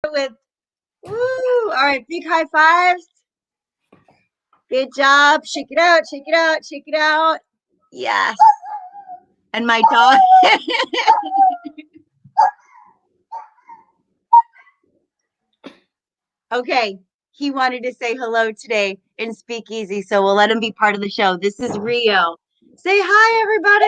with woo. All right, big high fives. Good job. Shake it out, shake it out, shake it out. Yes. And my dog. Okay, he wanted to say hello today in Speakeasy, so we'll let him be part of the show. This is Rio. Say hi, everybody.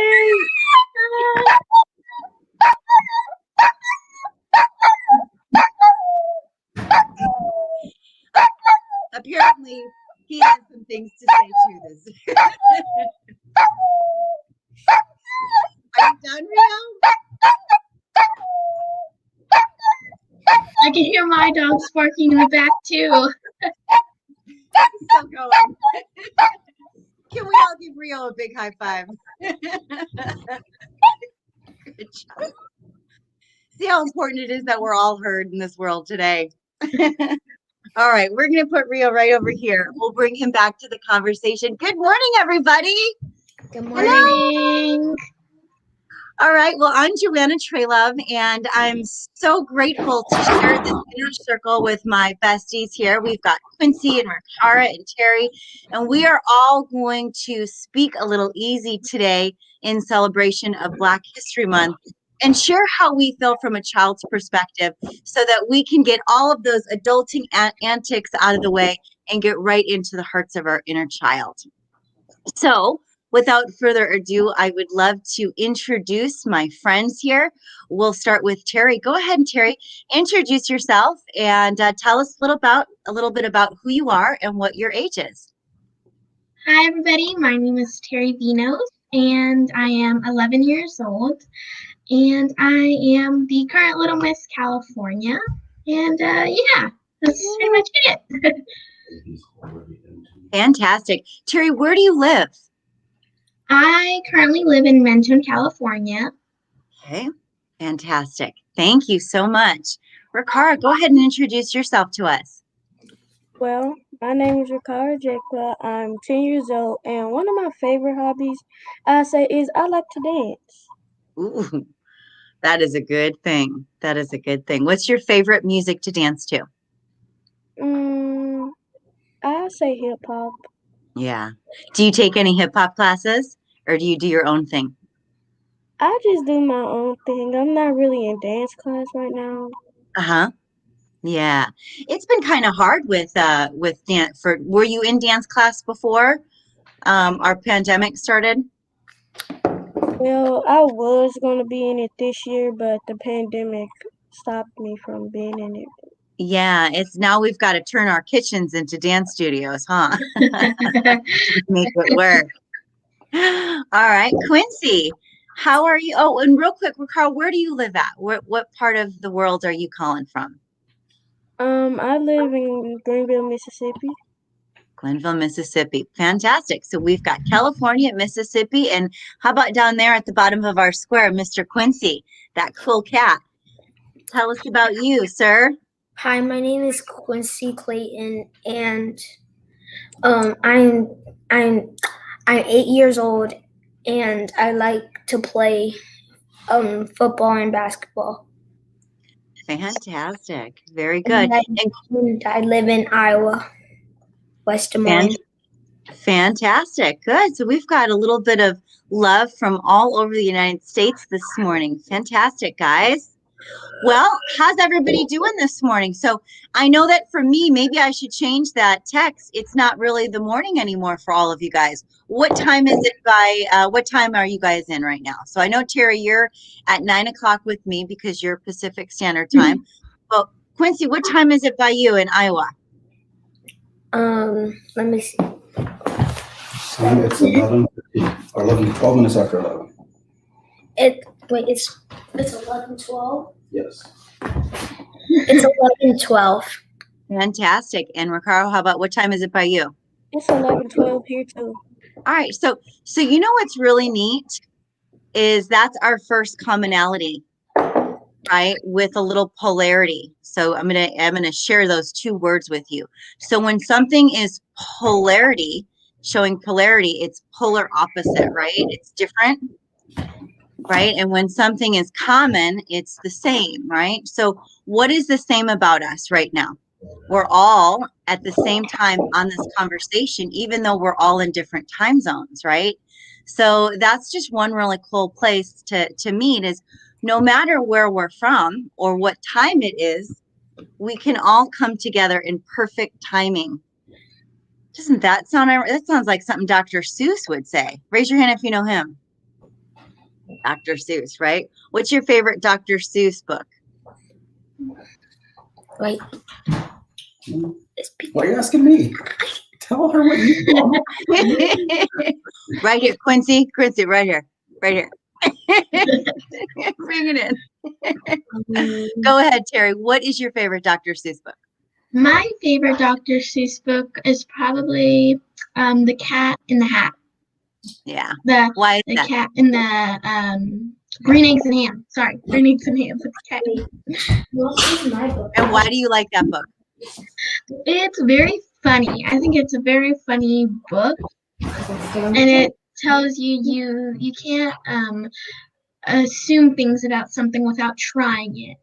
Apparently, he has some things to say to this. Are you done, Rio? I can hear my dogs barking in the back too. Still going. Can we all give Rio a big high five? Good job. See how important it is that we're all heard in this world today. All right, we're going to put Rio right over here. We'll bring him back to the conversation. Good morning, everybody. Good morning. Hello. All right, well, I'm Joanna Traylove, and I'm so grateful to share this inner circle with my besties here. We've got Quincy and Rikara and Terry, and we are all going to speak a little easy today in celebration of Black History Month and share how we feel from a child's perspective so that we can get all of those adulting antics out of the way and get right into the hearts of our inner child. So, without further ado, I would love to introduce my friends here. We'll start with Terry. Go ahead, Terry. Introduce yourself and tell us a little bit about who you are and what your age is. Hi, everybody. My name is Terry Vinos, and I am 11 years old, and I am the current Little Miss California. And yeah, that's pretty much it. Fantastic. Terry, where do you live? I currently live in Mentone, California. Okay, fantastic. Thank you so much. Rikara, go ahead and introduce yourself to us. Well, my name is Rikara Jekla. I'm 10 years old, and one of my favorite hobbies, I say, is I like to dance. Ooh, that is a good thing. That is a good thing. What's your favorite music to dance to? I say hip hop. Yeah. Do you take any hip hop classes or do you do your own thing? I just do my own thing. I'm not really in dance class right now. Uh-huh. Yeah. It's been kind of hard with dance were you in dance class before our pandemic started? Well, I was going to be in it this year, but the pandemic stopped me from being in it. Yeah, it's now we've got to turn our kitchens into dance studios, huh? Make it work. All right, Quincy, how are you? Oh, and real quick, Carl, where do you live at? What part of the world are you calling from? I live in Greenville, Mississippi. Glenville, Mississippi. Fantastic. So we've got California, Mississippi, and how about down there at the bottom of our square, Mr. Quincy, that cool cat. Tell us about you, sir. Hi, my name is Quincy Clayton, and I'm 8 years old, and I like to play football and basketball. Fantastic. Very good. And I live in Iowa, West Des Moines. Fantastic. Good. So we've got a little bit of love from all over the United States this morning. Fantastic, guys. Well, how's everybody doing this morning? So I know that for me, maybe I should change that text. It's not really the morning anymore for all of you guys. What time is it what time are you guys in right now? So I know, Terry, you're at 9 o'clock with me because you're Pacific Standard Time. Well, Quincy, what time is it by you in Iowa? Let me see. It's 11:15 or 12 minutes after 11. It's 11:12. Yes. It's 11:12. Fantastic. And Ricardo, how about what time is it by you? It's 11:12 here too. All right. So you know what's really neat is that's our first commonality, right? With a little polarity. So I'm gonna share those two words with you. So when something is polarity, showing polarity, it's polar opposite, right? It's different. right? And when something is common, it's the same, right? So what is the same about us right now? We're all at the same time on this conversation, even though we're all in different time zones, right? So that's just one really cool place to meet is no matter where we're from or what time it is, we can all come together in perfect timing. Doesn't that that sounds like something Dr. Seuss would say. Raise your hand if you know him. Dr. Seuss, right? What's your favorite Dr. Seuss book? Wait. Why are you asking me? Tell her what you want. Right here, Quincy, right here, right here. Bring it in. Go ahead, Terry. What is your favorite Dr. Seuss book? My favorite Dr. Seuss book is probably The Cat in the Hat. Yeah. The Why is the that? cat in the Green Eggs and Ham. Sorry, Green Eggs and Ham with the cat. My book. And why do you like that book? It's very funny. I think it's a very funny book, and it tells you can't assume things about something without trying it.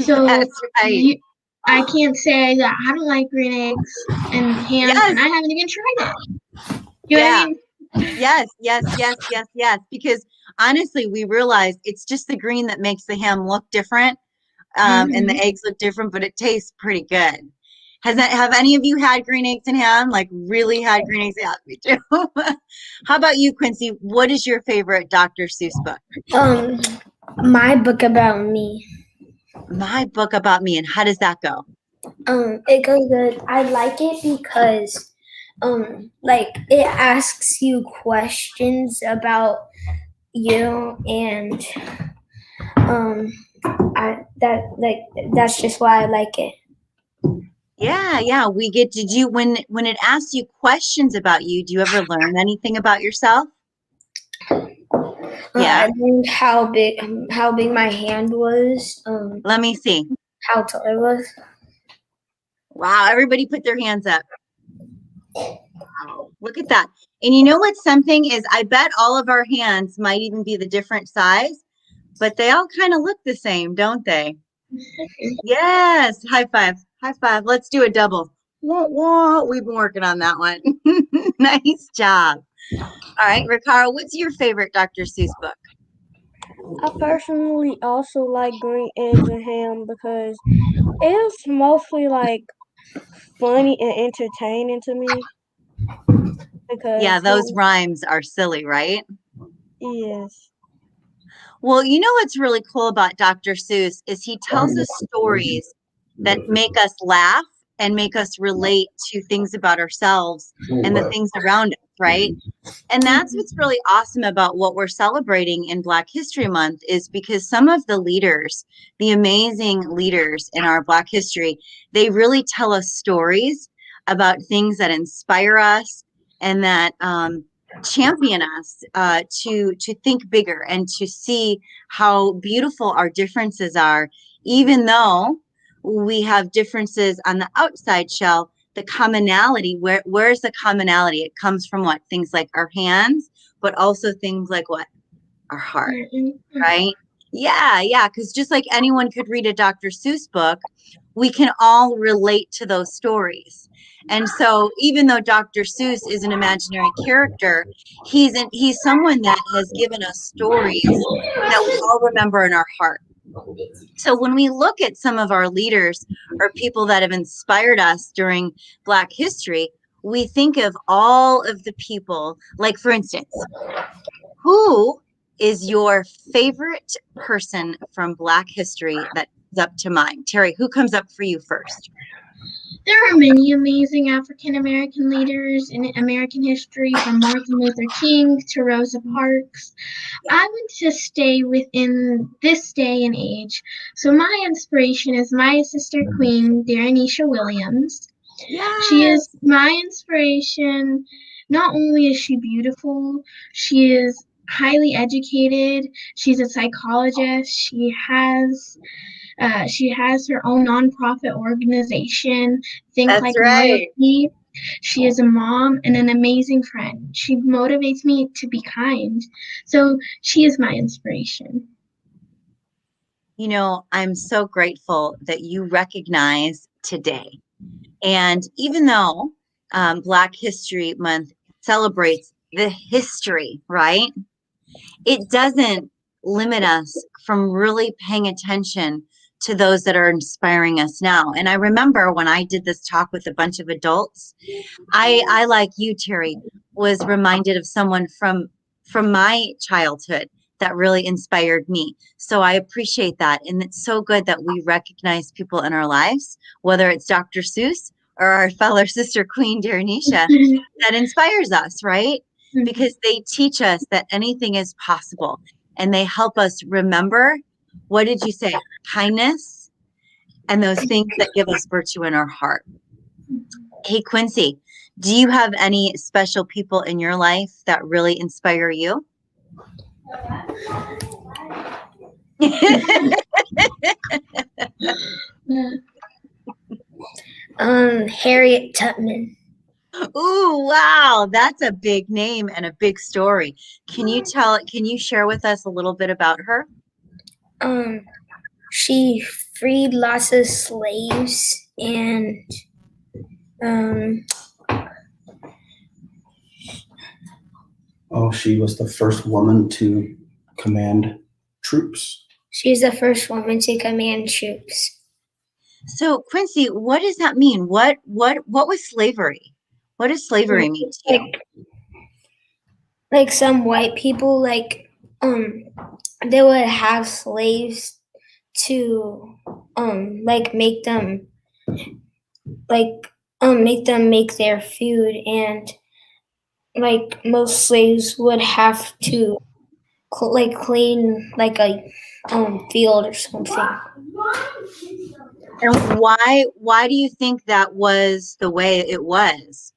So That's right. I can't say that I don't like green eggs and ham, Yes. and I haven't even tried it. You know what I mean? Yes. Because honestly, we realize it's just the green that makes the ham look different, and the eggs look different, but it tastes pretty good. Have any of you had green eggs and ham? Like really had green eggs? Yeah, me too. How about you, Quincy? What is your favorite Dr. Seuss book? My book about me. My book about me. And how does that go? It goes good. I like it because like it asks you questions about you, and that's just why I like it. Yeah. Did you when it asks you questions about you, do you ever learn anything about yourself? Yeah. I learned how big my hand was, Let me see. how tall it was. Wow, everybody put their hands up. Wow, look at that. And you know what's something is I bet all of our hands might even be the different size, but they all kind of look the same, don't they? Yes, high five. High five. Let's do a double. Whoa. We've been working on that one. Nice job. All right, Ricardo, what's your favorite Dr. Seuss book? I personally also like green eggs and ham because it's mostly like funny and entertaining to me. Yeah, Because those rhymes are silly, right? yes, Well, you know what's really cool about Dr. Seuss is he tells us stories that make us laugh and make us relate to things about ourselves and the things around us, right? And that's what's really awesome about what we're celebrating in Black History Month is because some of the leaders, the amazing leaders in our Black history, they really tell us stories about things that inspire us and that champion us to think bigger and to see how beautiful our differences are, even though we have differences on the outside shell. The commonality, where's the commonality? It comes from what? Things like our hands, but also things like what? Our heart, right? Yeah, because just like anyone could read a Dr. Seuss book, we can all relate to those stories. And so even though Dr. Seuss is an imaginary character, he's someone that has given us stories that we all remember in our heart. So when we look at some of our leaders or people that have inspired us during Black history, we think of all of the people, like for instance, who is your favorite person from Black history that comes up to mind? Terry, who comes up for you first? There are many amazing African American leaders in American history, from Martin Luther King to Rosa Parks. I want to stay within this day and age. So my inspiration is my sister queen, Darrenisha Williams. She is Yes. my inspiration. Not only is she beautiful, she is highly educated. She's a psychologist. She has her own nonprofit organization, Think That's Like right. Royalty. She is a mom and an amazing friend. She motivates me to be kind. So she is my inspiration. You know, I'm so grateful that you recognize today. And even though Black History Month celebrates the history, right? It doesn't limit us from really paying attention to those that are inspiring us now. And I remember when I did this talk with a bunch of adults, I like you, Terry, was reminded of someone from my childhood that really inspired me. So I appreciate that. And it's so good that we recognize people in our lives, whether it's Dr. Seuss or our fellow sister Queen Darnisha, that inspires us, right? Because they teach us that anything is possible and they help us remember, what did you say? Kindness and those things that give us virtue in our heart. Hey, Quincy, do you have any special people in your life that really inspire you? Harriet Tubman. Ooh, wow, that's a big name and a big story. Can you share with us a little bit about her? She freed lots of slaves and um, She was the first woman to command troops. she's the first woman to command troops. So, Quincy, what does that mean? What was slavery? What does slavery mean to you? Like some white people, they would have slaves to make them make their food, and most slaves would have to clean a field or something. And why do you think that was the way it was?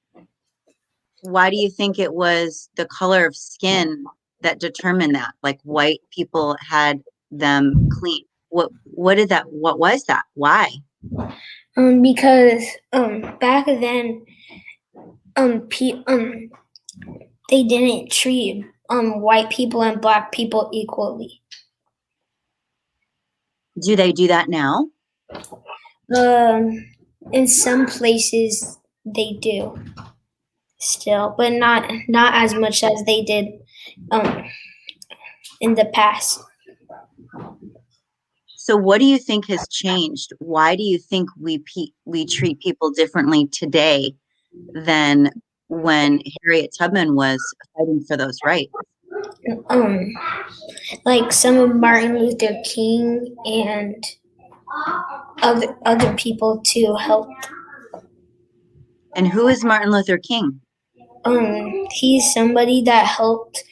Why do you think it was the color of skin that determined that? Like white people had them clean. What was that? Why? Because back then they didn't treat white people and black people equally. Do they do that now? In some places they do still, but not as much as they did in the past. So what do you think has changed? Why do you think we treat people differently today than when Harriet Tubman was fighting for those rights? Like some of Martin Luther King and other people too helped. And who is Martin Luther King? He's somebody that helped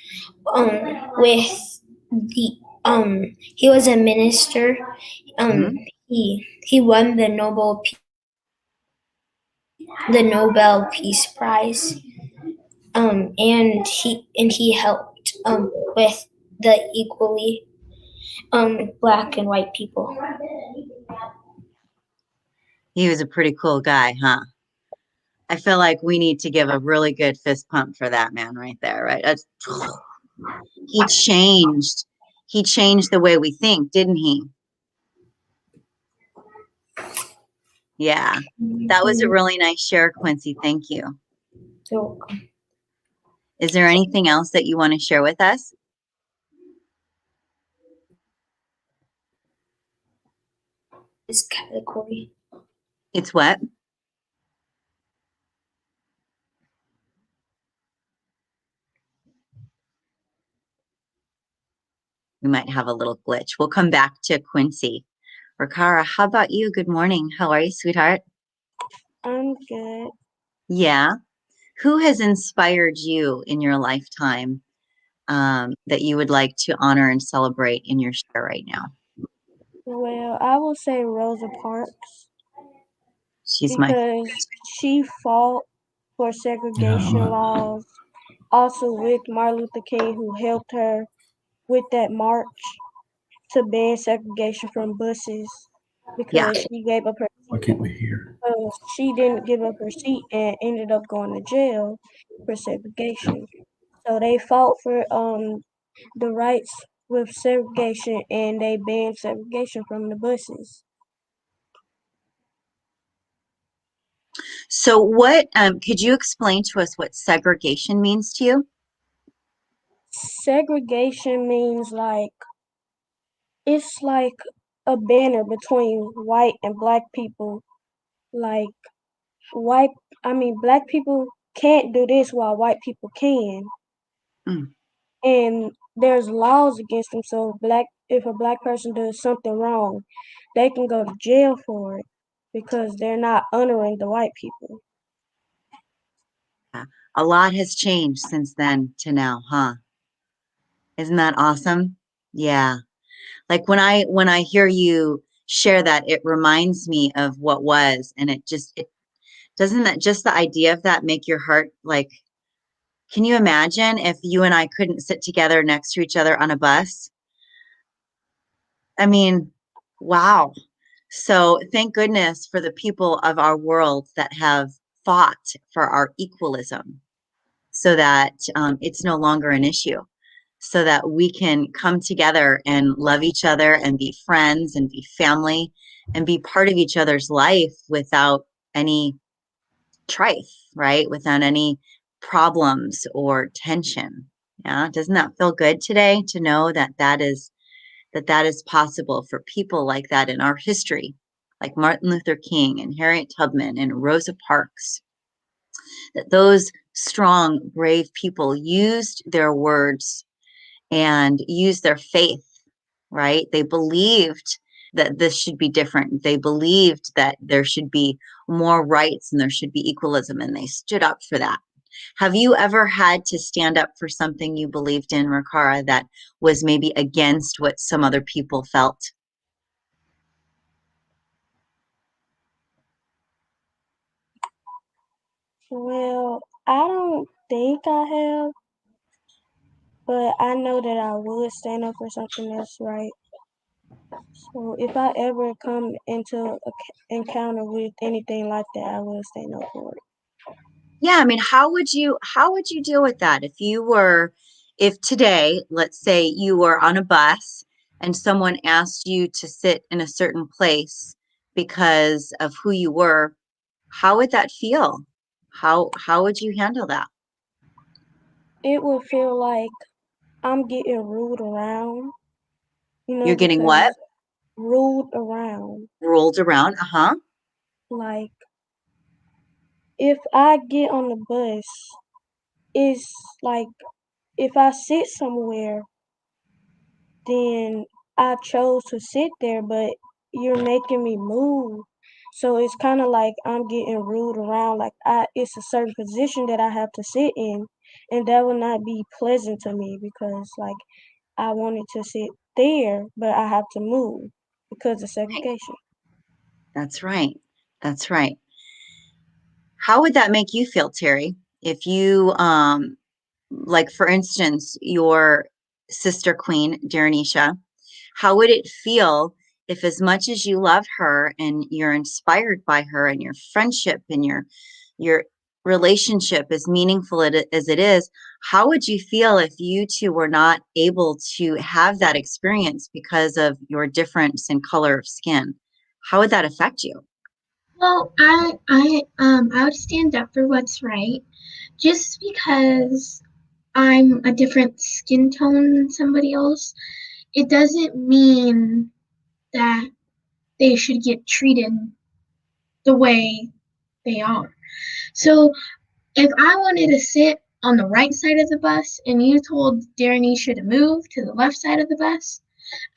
with the he was a minister. He won the Nobel Peace Prize. And he helped with the equally black and white people. He was a pretty cool guy, huh? I feel like we need to give a really good fist pump for that man right there, right? He changed the way we think, didn't he? Yeah, that was a really nice share, Quincy. Thank you. You're welcome. Is there anything else that you want to share with us? This category. It's what? We might have a little glitch. We'll come back to Quincy. Rikara, how about you? Good morning. How are you, sweetheart? I'm good. Yeah. Who has inspired you in your lifetime that you would like to honor and celebrate in your share right now? Well, I will say Rosa Parks She's because she fought for segregation laws. Also with Martin Luther King, who helped her with that march to ban segregation from buses because she gave up her Why can't we hear? because she didn't give up her seat and ended up going to jail for segregation. So they fought for the rights with segregation, and they banned segregation from the buses. So what could you explain to us what segregation means to you? Segregation means like it's like a banner between white and black people. Like white, I mean, black people can't do this while white people can, Mm. and there's laws against them. So if a black person does something wrong, they can go to jail for it because they're not honoring the white people. Yeah. A lot has changed since then to now, huh? Isn't that awesome? Yeah. Like when I hear you share that, it reminds me of what was, and it doesn't that just the idea of that make your heart like, can you imagine if you and I couldn't sit together next to each other on a bus? I mean, wow. So thank goodness for the people of our world that have fought for our equalism so that it's no longer an issue, so that we can come together and love each other and be friends and be family and be part of each other's life without any strife, right? Without any problems or tension. Yeah, doesn't that feel good today to know that that is possible for people like that in our history, like Martin Luther King and Harriet Tubman and Rosa Parks, that those strong, brave people used their words and used their faith, right? They believed that this should be different. They believed that there should be more rights and there should be equalism, and they stood up for that. Have you ever had to stand up for something you believed in, Rakara, that was maybe against what some other people felt? Well, I don't think I have, but I know that I would stand up for something that's right. So if I ever come into encounter with anything like that, I will stand up for it. Yeah, I mean, how would you deal with that if today, let's say you were on a bus and someone asked you to sit in a certain place because of who you were, how would that feel? How would you handle that? It would feel like I'm getting ruled around, You're getting because what? ruled around. Rolled around? Uh-huh. Like if I get on the bus, it's like if I sit somewhere, then I chose to sit there, but you're making me move. So it's kind of like I'm getting ruled around. Like it's a certain position that I have to sit in, and that will not be pleasant to me because like I wanted to sit there, but I have to move because of Right. segregation. That's right. That's right. How would that make you feel, Terry? If you like for instance, your sister queen, Darrenisha, how would it feel if as much as you love her and you're inspired by her and your friendship and your relationship as meaningful as it is, how would you feel if you two were not able to have that experience because of your difference in color of skin? How would that affect you? Well, I would stand up for what's right. Just because I'm a different skin tone than somebody else, it doesn't mean that they should get treated the way they are. So if I wanted to sit on the right side of the bus and you told Darrenisha to move to the left side of the bus,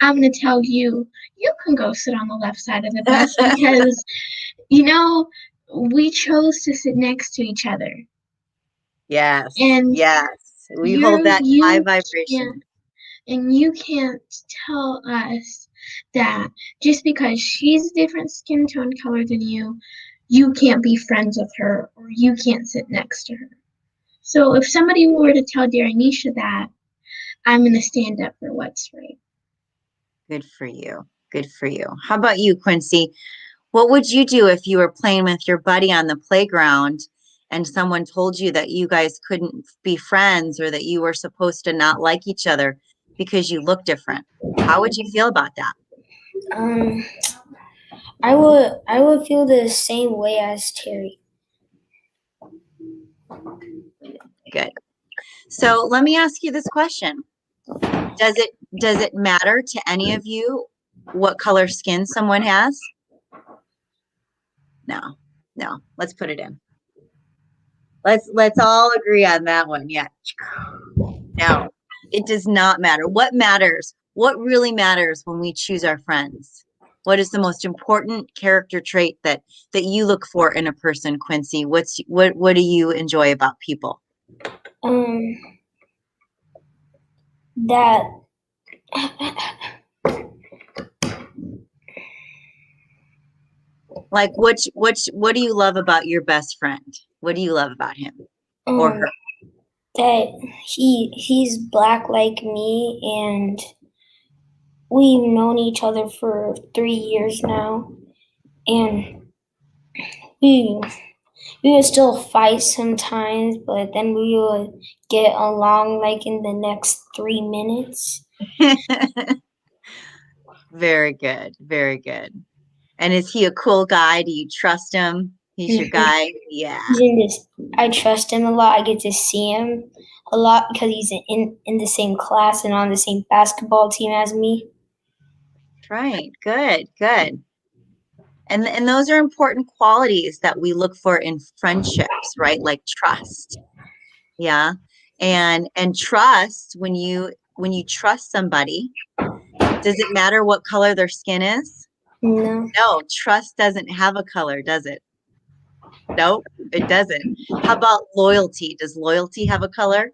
I'm going to tell you, you can go sit on the left side of the bus because, you know, we chose to sit next to each other. Yes, And yes. We hold you're, that high you can't, vibration. and you can't tell us that just because she's a different skin tone color than you can't be friends with her or you can't sit next to her. So if somebody were to tell Darrenisha that, I'm going to stand up for what's right. Good for you. Good for you. How about you, Quincy? What would you do if you were playing with your buddy on the playground and someone told you that you guys couldn't be friends or that you were supposed to not like each other because you look different? How would you feel about that? Um, I would feel the same way as Terry. Good. So let me ask you this question. Does it matter to any of you what color skin someone has? No. No. Let's put it in. Let's all agree on that one. Yeah. No. It does not matter. What matters? What really matters when we choose our friends? What is the most important character trait that you look for in a person, Quincy? What do you enjoy about people? Um, that Like what do you love about your best friend? What do you love about him or um her? that he's black like me, and we've known each other for 3 years now, and we we would still fight sometimes, but then we would get along like in the next 3 minutes. Very good. Very good. And is he a cool guy? Do you trust him? He's your Mhm. guy? Yeah. He's in this. I trust him a lot. I get to see him a lot because he's in the same class and on the same basketball team as me. Right. Good. Good. And those are important qualities that we look for in friendships, right? Like trust. Yeah. And trust, when you trust somebody, does it matter what color their skin is? No, No, trust doesn't have a color, does it? Nope, it doesn't. How about loyalty? Does loyalty have a color?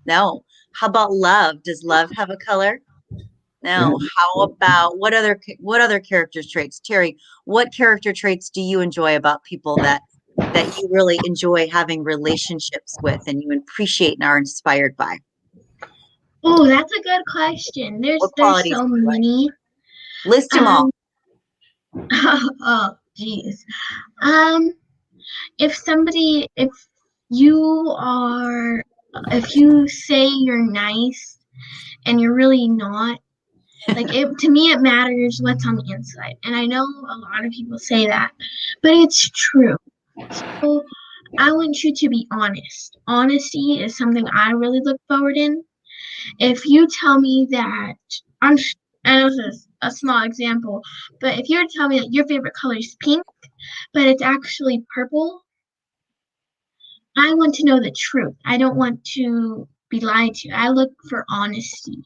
No. How about love? Does love have a color? No. How about what other character traits? Terry, what character traits do you enjoy about people that you really enjoy having relationships with and you appreciate and are inspired by? Oh, that's a good question. What There's qualities so do you like? many. List them all. Um, oh, geez. Um, if you are, if you say you're nice and you're really not, like it to me, it matters what's on the inside. And I know a lot of people say that, but it's true. So I want you to be honest. Honesty is something I really look forward in. If you tell me that I'm, and this is a small example, but if you were to tell me that your favorite color is pink, but it's actually purple, I want to know the truth. I don't want to be lied to. I look for honesty.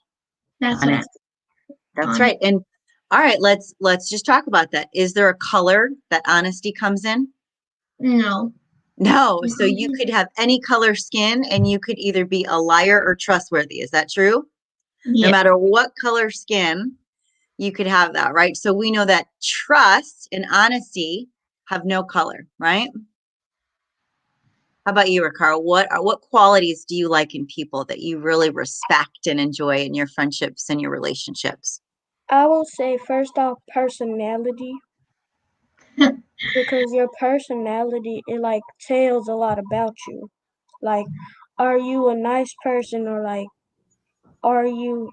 That's what I Honest. That's on. right. And all right, let's just talk about that. Is there a color that honesty comes in? No. No. So you could have any color skin and you could either be a liar or trustworthy. Is that true? No Yeah. matter what color skin, you could have that, right? So we know that trust and honesty have no color, right? How about you, Ricardo? What qualities do you like in people that you really respect and enjoy in your friendships and your relationships? I will say first off personality, because your personality, it like tells a lot about you. Like, are you a nice person, or like are you,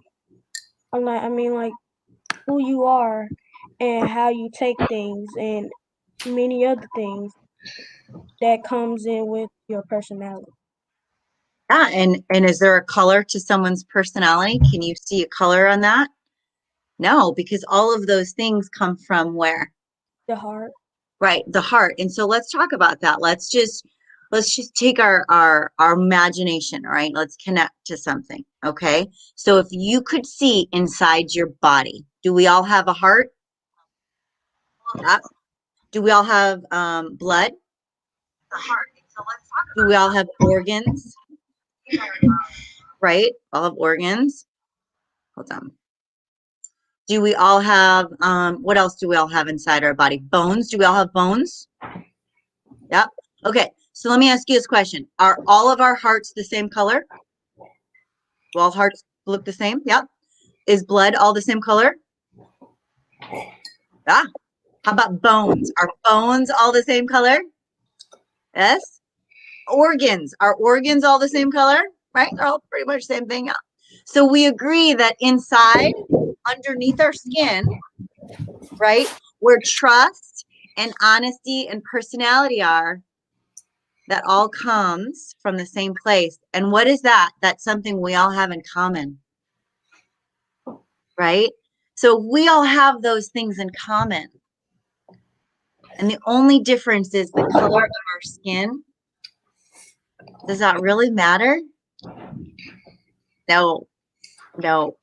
like who you are and how you take things and many other things that comes in with your personality. Yeah, and is there a color to someone's personality? Can you see a color on that? No, because all of those things come from where? The heart. Right, the heart. And so let's talk about that. Let's just take our imagination, all right? Let's connect to something, okay? So if you could see inside your body, do we all have a heart? Yeah. Do we all have blood? Do we all have organs? Right? All have organs. Hold on. Do we all have what else do we all have inside our body? Bones. Do we all have bones? Yep. Okay. So let me ask you this question. Are all of our hearts the same color? Do all hearts look the same? Yep. Is blood all the same color? Yeah. How about bones? Are bones all the same color? Yes. Organs. Are organs all the same color? Right? They're all pretty much the same thing. So we agree that inside, underneath our skin, right, where trust and honesty and personality are, that all comes from the same place. And what is that? That's something we all have in common, right? So we all have those things in common. And the only difference is the color of our skin. Does that really matter? No, no.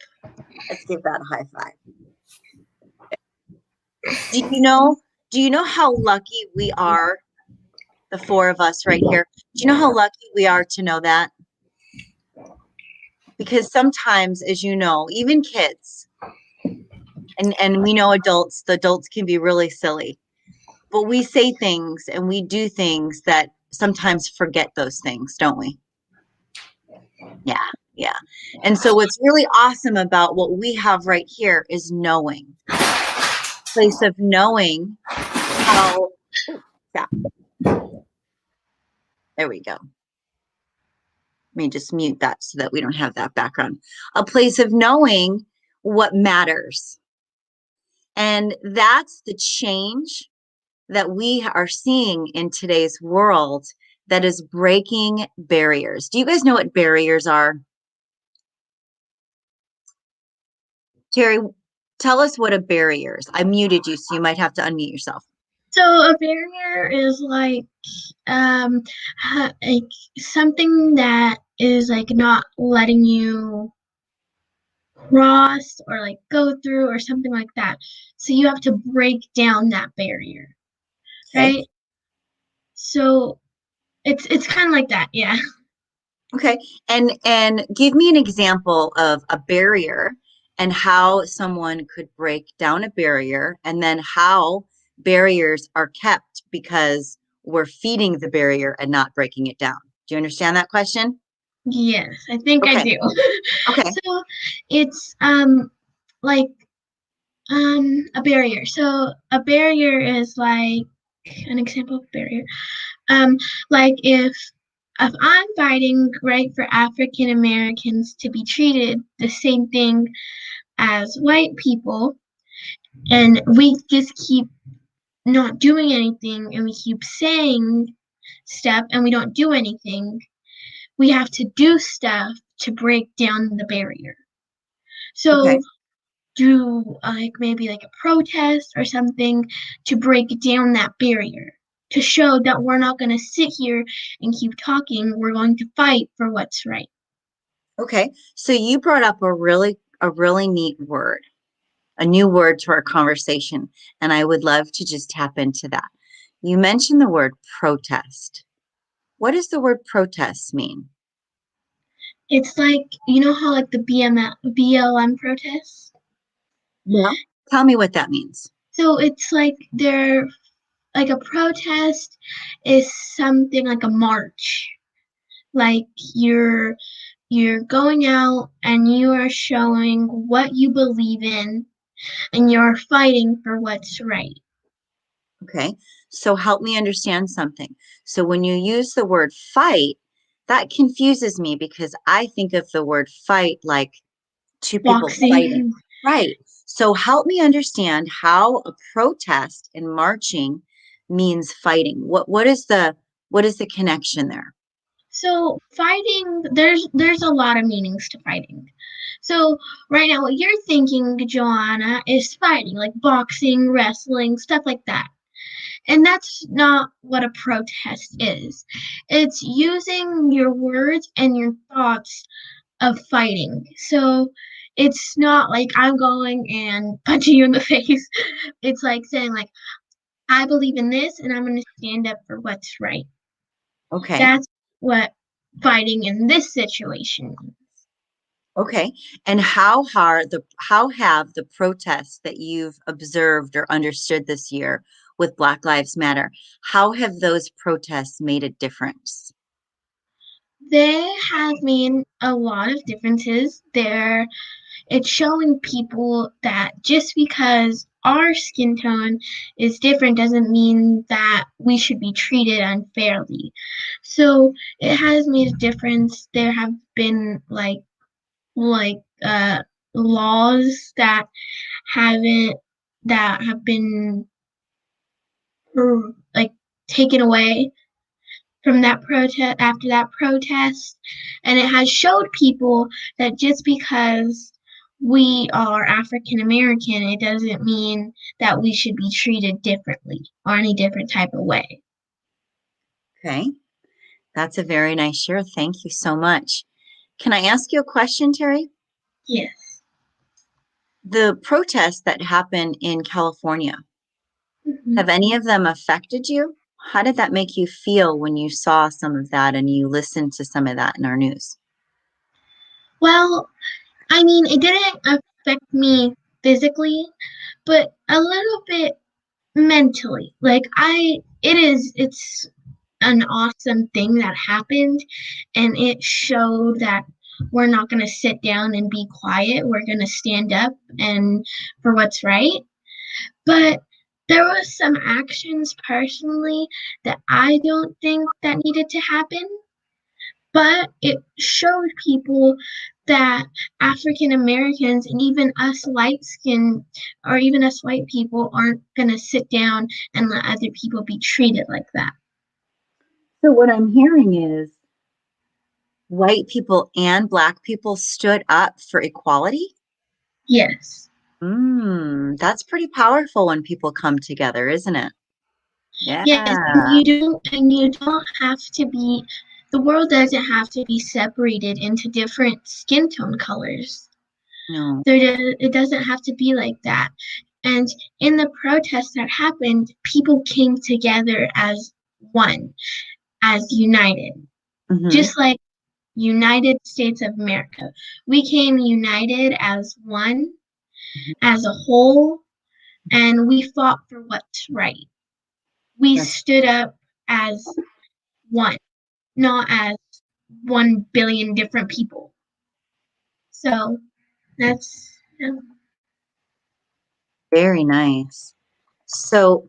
Let's give that a high five. Do you know how lucky we are, the four of us right here? Do you know how lucky we are to know that? Because sometimes, as you know, even kids, and we know adults, the adults can be really silly, but we say things and we do things that sometimes forget those things, don't we? Yeah, yeah. And so what's really awesome about what we have right here is knowing. Place of knowing how, yeah, there we go. Let me just mute that so that we don't have that background. A place of knowing what matters. And that's the change that we are seeing in today's world that is breaking barriers. Do you guys know what barriers are? Terry, tell us what a barrier is. I muted you, so you might have to unmute yourself. So a barrier is um like something that is like not letting you cross or like go through or something like that. So you have to break down that barrier, Okay. right? So it's kind of like that, yeah. Okay. And give me an example of a barrier and how someone could break down a barrier, and then how barriers are kept because we're feeding the barrier and not breaking it down. Do you understand that question? Yes, I think I Okay. do. Okay. So it's like a barrier. So a barrier is like an example of barrier. Like if I'm fighting right for African Americans to be treated the same thing as white people, and we just keep not doing anything and we keep saying stuff and we don't do anything, we have to do stuff to break down the barrier. Okay. So do like maybe like a protest or something to break down that barrier, to show that we're not going to sit here and keep talking. We're going to fight for what's right. Okay. So you brought up a really neat word, a new word to our conversation, and I would love to just tap into that. You mentioned the word protest. What does the word protest mean? It's like, you know how like the BLM protests? Yeah. Tell me what that means. So it's like they're like a protest is something like a march. Like you're going out and you are showing what you believe in and you're fighting for what's right. Okay. So help me understand something. So when you use the word fight, that confuses me because I think of the word fight like two people fighting. Boxing. Right. So help me understand how a protest and marching means fighting. What is the connection there? So fighting, there's a lot of meanings to fighting. So right now what you're thinking, Joanna, is fighting, like boxing, wrestling, stuff like that. And that's not what a protest is. It's using your words and your thoughts of fighting. So it's not like I'm going and punching you in the face. It's like saying like I believe in this and I'm going to stand up for what's right. Okay. That's what fighting in this situation means. Okay. And how have the protests that you've observed or understood this year with Black Lives Matter, how have those protests made a difference? They have made a lot of differences. it's showing people that just because our skin tone is different doesn't mean that we should be treated unfairly. So it has made a difference. There have been like laws haven't that have been like taken away from that protest after that protest, and it has showed people that just because we are African American, it doesn't mean that we should be treated differently or any different type of way. Okay. That's a very nice share. Thank you so much. Can I ask you a question, Terry? Yes. The protests that happened in California, have any of them affected you? How did that make you feel when you saw some of that and you listened to some of that in our news? Well, I mean, it didn't affect me physically, but a little bit mentally. It's an awesome thing that happened, and it showed that we're not going to sit down and be quiet. We're going to stand up and for what's right. But there was some actions personally that I don't think that needed to happen, but it showed people that African Americans and even us light skinned or even us white people aren't going to sit down and let other people be treated like that. So what I'm hearing is white people and Black people stood up for equality. Yes. That's pretty powerful when people come together, isn't it? Yes, Yeah. and you don't have to be the world doesn't have to be separated into different skin tone colors. No. It doesn't have to be like that. And in the protests that happened, people came together as one, as united, just like United States of America. We came united as one, as a whole, and we fought for what's right. We stood up as one, not as 1 billion different people. So that's Very nice. So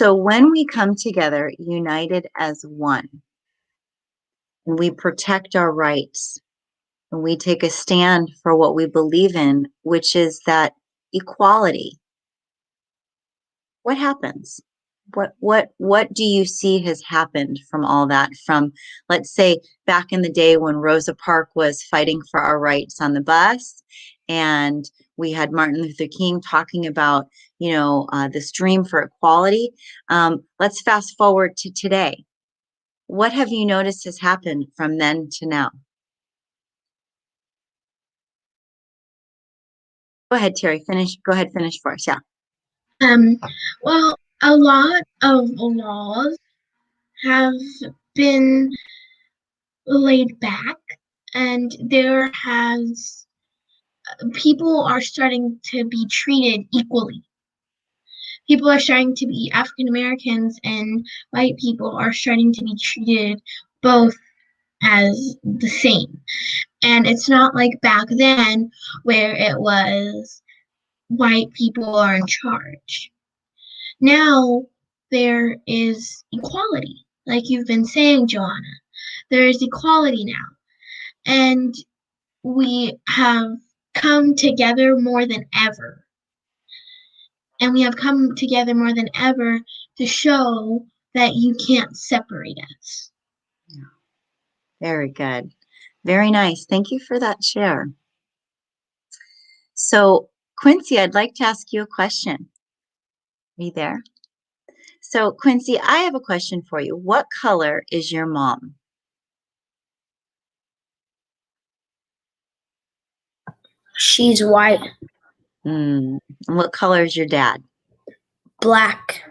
when we come together united as one and we protect our rights and we take a stand for what we believe in, which is that equality, what happens? What do you see has happened from all that? From, let's say, back in the day when Rosa Parks was fighting for our rights on the bus, and we had Martin Luther King talking about, this dream for equality. Let's fast forward to today. What have you noticed has happened from then to now? Go ahead, Terry. Go ahead, finish for us. Yeah. well, a lot of laws have been laid back, and people are starting to be treated equally. People are starting to be African Americans and white people are starting to be treated both as the same. And it's not like back then where it was white people are in charge. Now there is equality, like you've been saying, Joanna. There is equality now. And we have come together more than ever. And we have come together more than ever to show that you can't separate us. Very good. Very nice. Thank you for that share. So, Quincy, I'd like to ask you a question. Are you there? So, Quincy, I have a question for you. What color is your mom? She's white. And what color is your dad? Black.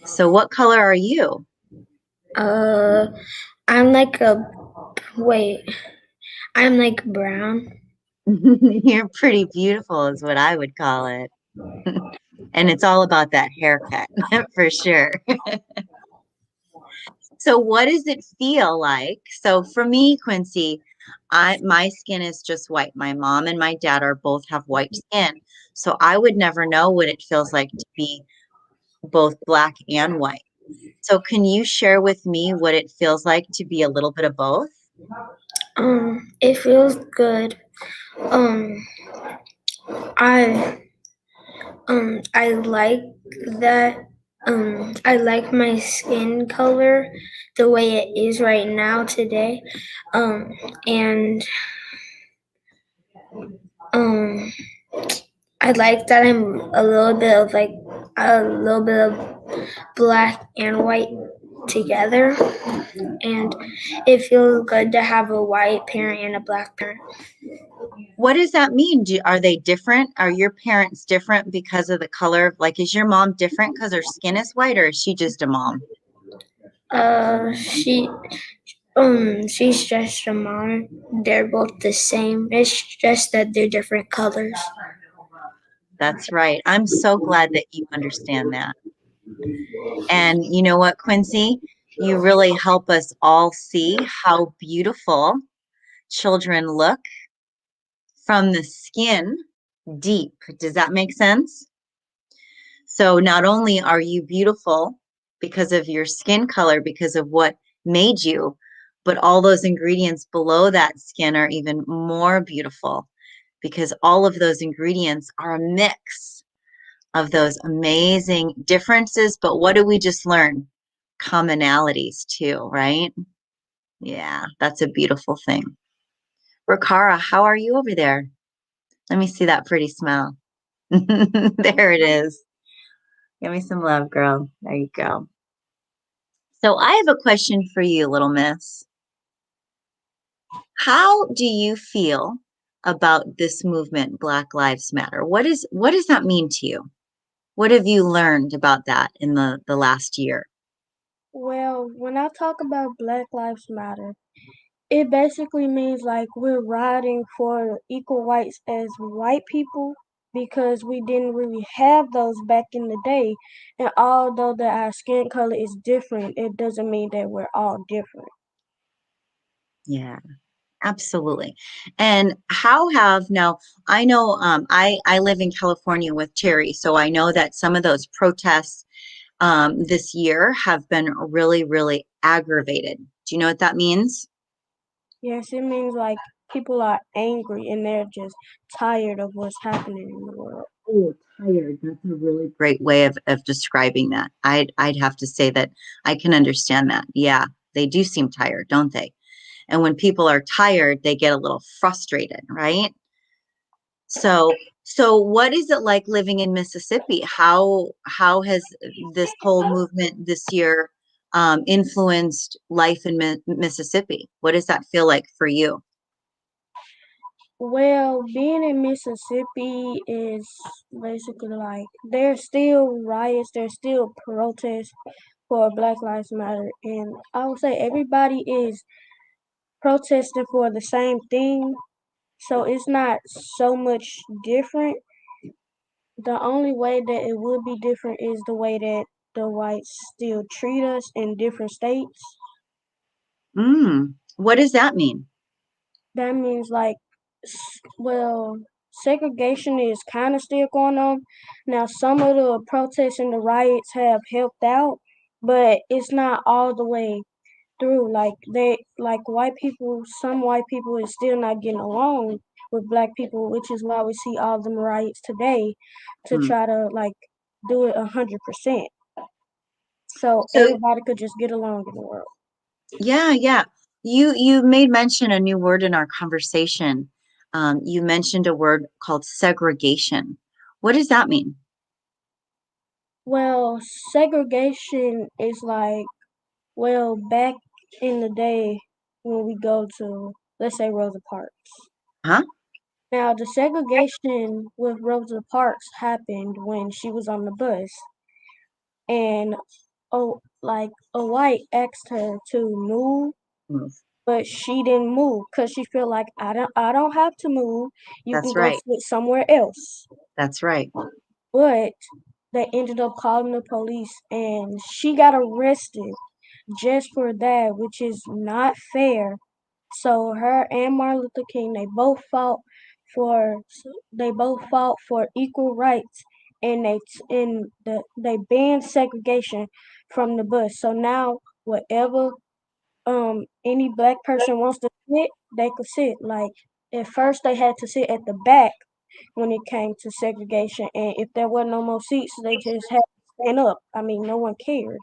So, what color are you? I'm like I'm like brown. You're pretty beautiful, is what I would call it. And it's all about that haircut, for sure. So what does it feel like? So for me, Quincy, My skin is just white. My mom and my dad are both have white skin. So I would never know what it feels like to be both black and white. So can you share with me what it feels like to be a little bit of both? It feels good. Um, I I like that. I like my skin color the way it is right now today. Um, and um, I like that I'm a little bit of black and white together, and it feels good to have a white parent and a black parent. What does that mean? Are they different? Are your parents different because of the color? Like, is your mom different because her skin is white, or is she just a mom? She she's just a mom. They're both the same. It's just that they're different colors. That's right. I'm so glad that you understand that. And you know what, Quincy? You really help us all see how beautiful children look from the skin deep. Does that make sense? So not only are you beautiful because of your skin color, because of what made you, but all those ingredients below that skin are even more beautiful because all of those ingredients are a mix of those amazing differences. But what do we just learn? Commonalities too, right? Yeah, that's a beautiful thing. Rakara, how are you over there? Let me see that pretty smile. There it is. Give me some love, girl. There you go. So I have a question for you, little miss. How do you feel about this movement, Black Lives Matter? What does that mean to you? What have you learned about that in the last year? Well, when I talk about Black Lives Matter, it basically means like we're riding for equal rights as white people because we didn't really have those back in the day. And although that our skin color is different, it doesn't mean that we're all different. Yeah, absolutely. And how have now I know I live in California with Terry, so I know that some of those protests this year have been really, really aggravated. Do you know what that means? Yes, it means like people are angry and they're just tired of what's happening in the world. Oh, tired. That's a really great way of describing that. I'd have to say that I can understand that. Yeah, they do seem tired, don't they? And when people are tired, they get a little frustrated, right? So what is it like living in Mississippi? How has this whole movement this year influenced life in Mississippi? What does that feel like for you? Well, being in Mississippi is basically like there's still riots, there's still protests for Black Lives Matter, and I would say everybody is protesting for the same thing, so it's not so much different. The only way that it would be different is the way that the whites still treat us in different states. What does that mean? That means like, well, segregation is kind of still going on. Now, some of the protests and the riots have helped out, but it's not all the way through. Like white people, some white people is still not getting along with black people, which is why we see all them riots today to Hmm. try to like do it 100%, so So everybody could just get along in the world. yeah, yeah. You made mention a new word in our conversation. You mentioned a word called segregation. What does that mean? Well, segregation is like, well, back in the day when we go to, let's say, Rosa Parks. Huh? Now, the segregation with Rosa Parks happened when she was on the bus, and like a white asked her to move, Move. but she didn't move because she felt like I don't have to move. You can That's go right. sit somewhere else. That's right. But they ended up calling the police, and she got arrested just for that, which is not fair. So her and Martin Luther King, for they both fought for equal rights, and they banned segregation from the bus. So now whatever any black person wants to sit, they could sit. Like at first they had to sit at the back when it came to segregation, and if there were no more seats, they just had to stand up. I mean, no one cared.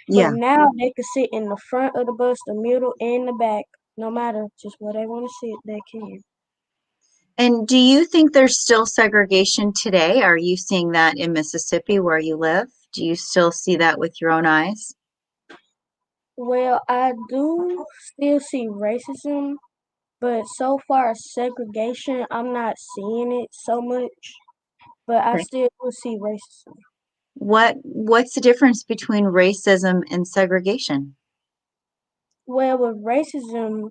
But Yeah. now they can sit in the front of the bus, the middle, and the back. No matter just where they want to sit, they can. And do you think there's still segregation today? Are you seeing that in Mississippi where you live? Do you still see that with your own eyes? Well, I do still see racism, but so far as segregation, I'm not seeing it so much. But I Okay. still do see racism. What's the difference between racism and segregation? Well, with racism,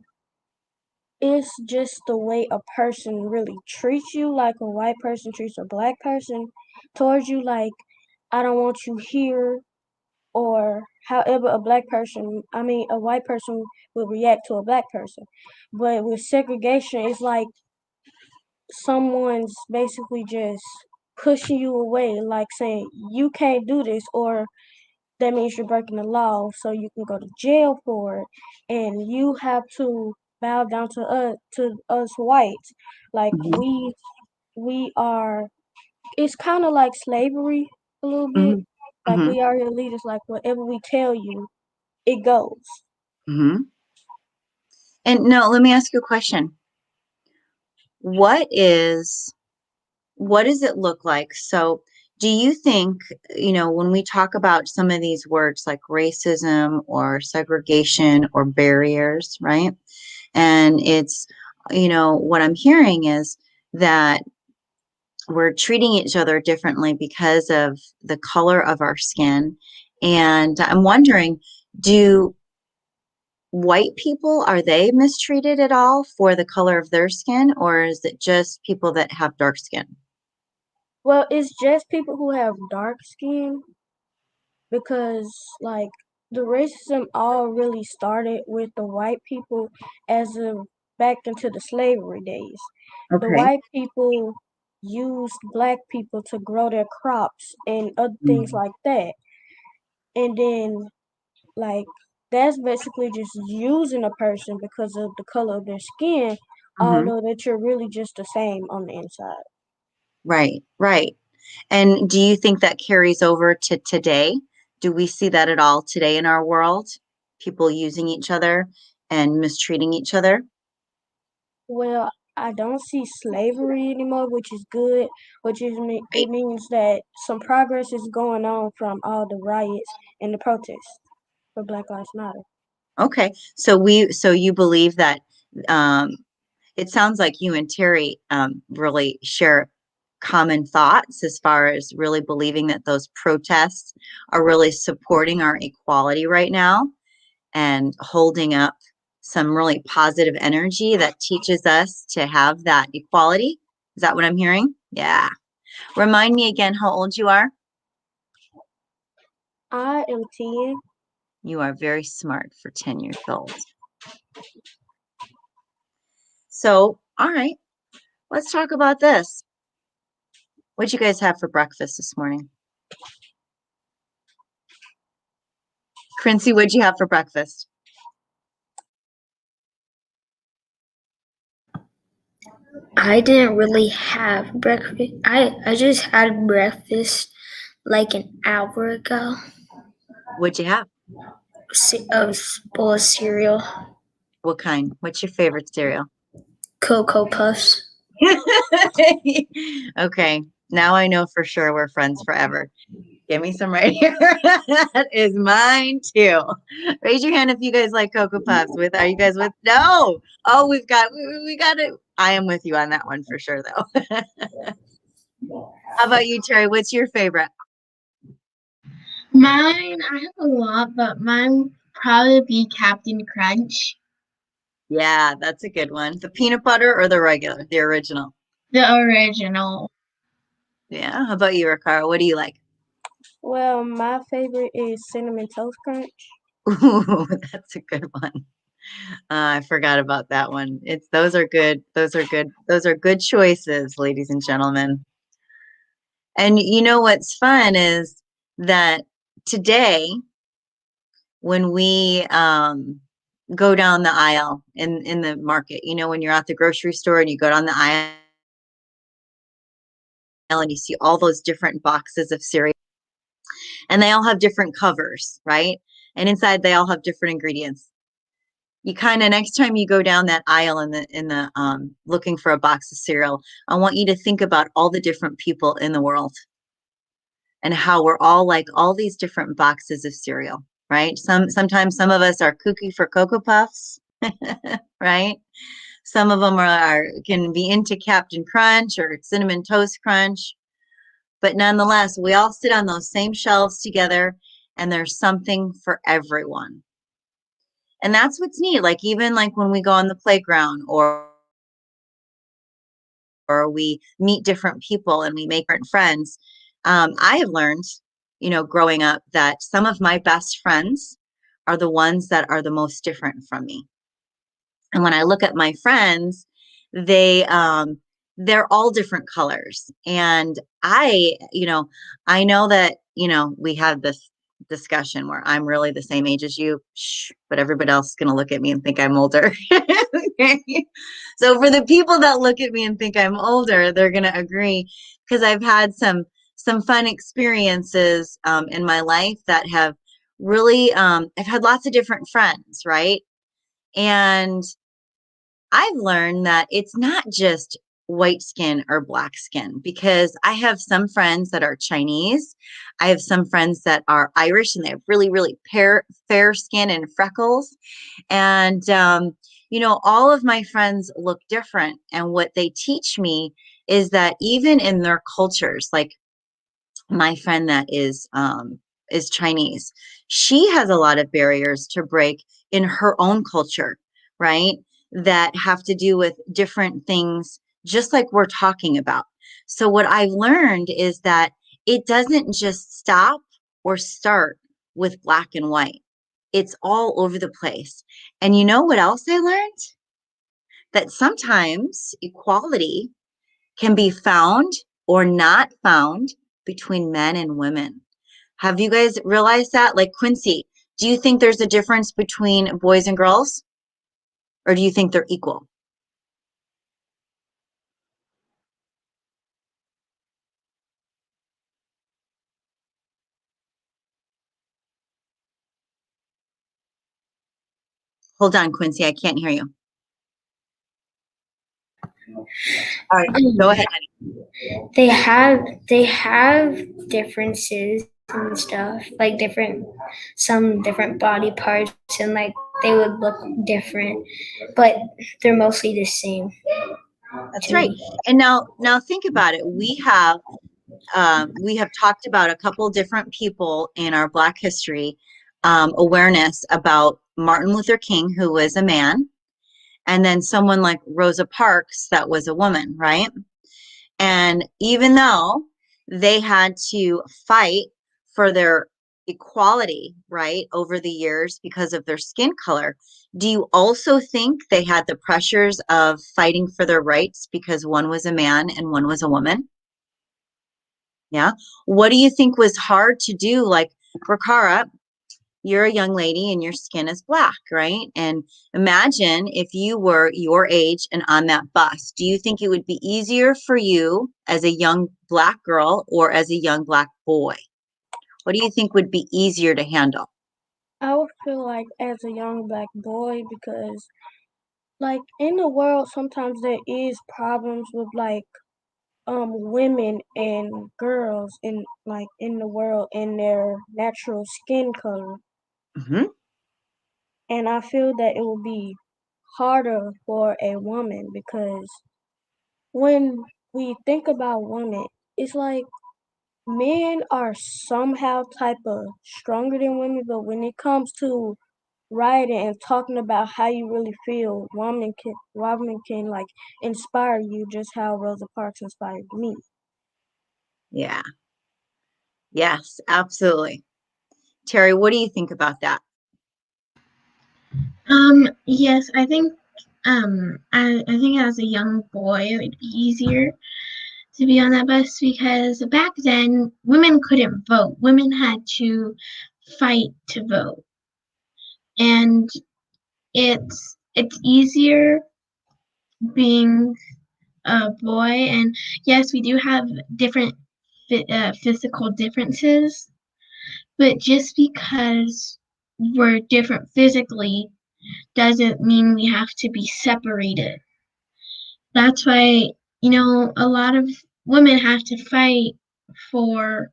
it's just the way a person really treats you, like a white person treats a black person towards you, like, I don't want you here, or however a white person would react to a black person. But with segregation, it's like someone's basically just pushing you away, like saying, you can't do this, or that means you're breaking the law, so you can go to jail for it, and you have to bow down to us whites. Like Hmm. we are. It's kind of like slavery a little bit. Hmm. Like Hmm. we are your leaders. Like whatever we tell you, it goes. Hmm. And no, let me ask you a question. What is what does it look like? So, do you think, when we talk about some of these words like racism or segregation or barriers, right? And what I'm hearing is that we're treating each other differently because of the color of our skin. And I'm wondering, do white people, are they mistreated at all for the color of their skin, or is it just people that have dark skin? Well, it's just people who have dark skin because like the racism all really started with the white people as of back into the slavery days. The Okay. white people used black people to grow their crops and other things like that. And then like that's basically just using a person because of the color of their skin, Mm-hmm. although that you're really just the same on the inside. Right, right. And do you think that carries over to today? Do we see that at all today in our world? People using each other and mistreating each other? Well, I don't see slavery anymore, which is good, it Right. means that some progress is going on from all the riots and the protests for Black Lives Matter. Okay. So you believe that um, it sounds like you and Terry really share common thoughts as far as really believing that those protests are really supporting our equality right now and holding up some really positive energy that teaches us to have that equality. Is that what I'm hearing? Yeah. Remind me again how old you are. I am 10. You are very smart for 10 years old. So, all right, let's talk about this. What'd you guys have for breakfast this morning? Quincy, what'd you have for breakfast? I didn't really have breakfast. I just had breakfast like an hour ago. What'd you have? A bowl of cereal, What kind? What's your favorite cereal? Cocoa Puffs. Okay, now I know for sure we're friends forever. Give me some right here. That is mine too. Raise your hand if you guys like Cocoa Puffs. Are you guys with? No. Oh, we got it. I am with you on that one for sure though. How about you, Terry? What's your favorite? Mine, I have a lot, but mine probably be Captain Crunch, Yeah, that's a good one. The peanut butter or the regular, the original? the original. Yeah. How about you, Ricardo? What do you like? Well, my favorite is Cinnamon Toast Crunch. Ooh, that's a good one. I forgot about that one. It's those are good. Those are good. Those are good choices, ladies and gentlemen. And you know what's fun is that today, when we go down the aisle in the market, you know, when you're at the grocery store and you go down the aisle and you see all those different boxes of cereal, and they all have different covers, right? And inside they all have different ingredients. You kind of next time you go down that aisle in the looking for a box of cereal, I want you to think about all the different people in the world and how we're all like all these different boxes of cereal, right? Sometimes some of us are kooky for Cocoa Puffs, right? Some of them are can be into Captain Crunch or Cinnamon Toast Crunch, but nonetheless, we all sit on those same shelves together, and there's something for everyone. And that's what's neat. Like even like when we go on the playground or we meet different people and we make different friends. I have learned, you know, growing up that some of my best friends are the ones that are the most different from me. And when I look at my friends, they they're all different colors. And I know that, you know, we have this discussion where I'm really the same age as you, but everybody else is going to look at me and think I'm older. Okay? So for the people that look at me and think I'm older, they're going to agree because I've had some fun experiences in my life that have really I've had lots of different friends, right? And I've learned that it's not just white skin or black skin because I have some friends that are Chinese. I have some friends that are Irish and they have really, really fair skin and freckles. And, you know, all of my friends look different. And what they teach me is that even in their cultures, like my friend that is Chinese. She has a lot of barriers to break in her own culture, right? That have to do with different things, just like we're talking about. So what I've learned is that it doesn't just stop or start with black and white. It's all over the place. And you know what else I learned? That sometimes equality can be found or not found between men and women. Have you guys realized that? Like Quincy, do you think there's a difference between boys and girls? Or do you think they're equal? Hold on, Quincy, I can't hear you. All right, go ahead, honey. They have differences and stuff, like some different body parts, and like they would look different, but they're mostly the same That's to right. me. And now think about it. We have talked about a couple different people in our Black history awareness about Martin Luther King, who was a man, and then someone like Rosa Parks that was a woman, right? And even though they had to fight for their equality, right, over the years because of their skin color, do you also think they had the pressures of fighting for their rights because one was a man and one was a woman? Yeah. What do you think was hard to do? Like, Rakara, you're a young lady and your skin is black, right? And imagine if you were your age and on that bus. Do you think it would be easier for you as a young black girl or as a young black boy? What do you think would be easier to handle? I would feel like as a young black boy because like in the world sometimes there is problems with like women and girls in the world in their natural skin color. Hmm. And I feel that it will be harder for a woman because when we think about women, it's like men are somehow type of stronger than women, but when it comes to writing and talking about how you really feel, woman can like inspire you just how Rosa Parks inspired me. Yeah. Yes, absolutely. Terry, what do you think about that? Yes, I think I think as a young boy it would be easier to be on that bus because back then women couldn't vote. Women had to fight to vote. And it's easier being a boy, and yes, we do have different physical differences, but just because we're different physically doesn't mean we have to be separated. That's why, a lot of women have to fight for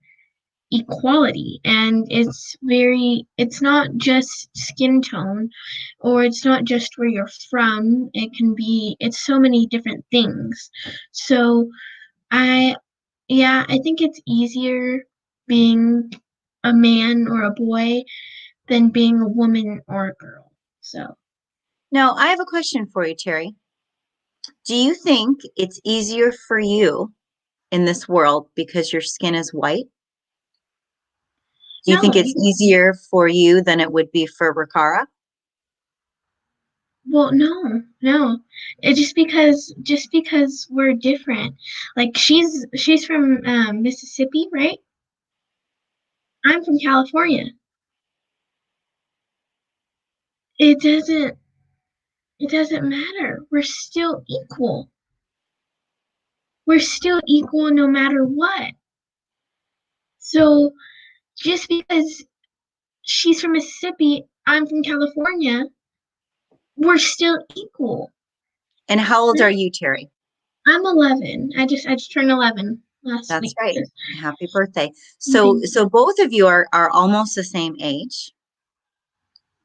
equality, and it's not just skin tone, or it's not just where you're from. It's so many different things. So I yeah, I think it's easier being a man or a boy than being a woman or a girl. So Now, I have a question for you, Terry. Do you think it's easier for you in this world because your skin is white? Do you think no. it's easier for you than it would be for Rikara? Well, no. It's just because we're different. Like she's from Mississippi, right? I'm from California. It doesn't matter. We're still equal. We're still equal no matter what. So just because she's from Mississippi, I'm from California, we're still equal. And how old are you, Terry? I'm 11. I just turned 11 last That's week. right. Happy birthday. So both of you are almost the same age.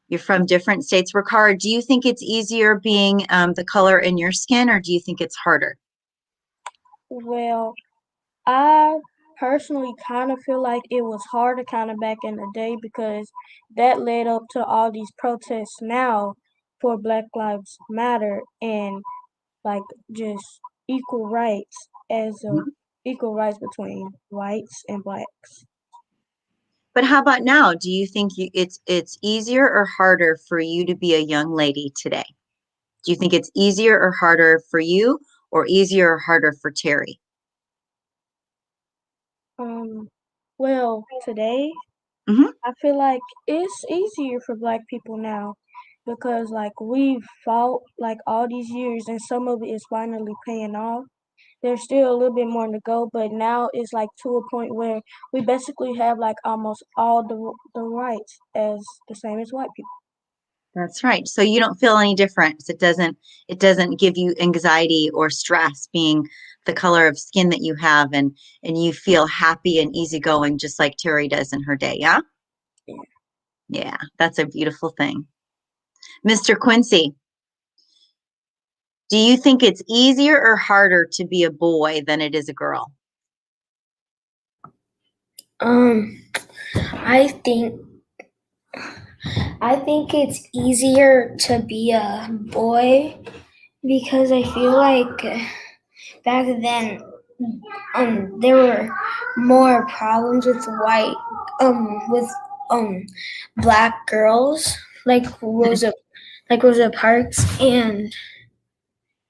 You're from different states. Rikara, do you think it's easier being the color in your skin, or do you think it's harder? Well, I personally kind of feel like it was harder kind of back in the day because that led up to all these protests now for Black Lives Matter and like just equal rights as a equal rights between whites and blacks. But how about now? Do you think it's easier or harder for you to be a young lady today? Do you think it's easier or harder for you, or easier or harder for Terry? Well, today Hmm. I feel like it's easier for black people now because like we've fought like all these years and some of it is finally paying off. There's still a little bit more to go, but now it's like to a point where we basically have like almost all the rights as the same as white people. That's right. So you don't feel any difference. It doesn't give you anxiety or stress being the color of skin that you have, and you feel happy and easygoing just like Terry does in her day. Yeah? Yeah. Yeah, that's a beautiful thing. Mr. Quincy, do you think it's easier or harder to be a boy than it is a girl? Um, I think I think it's easier to be a boy because I feel like back then there were more problems with black girls like Rosa Parks, and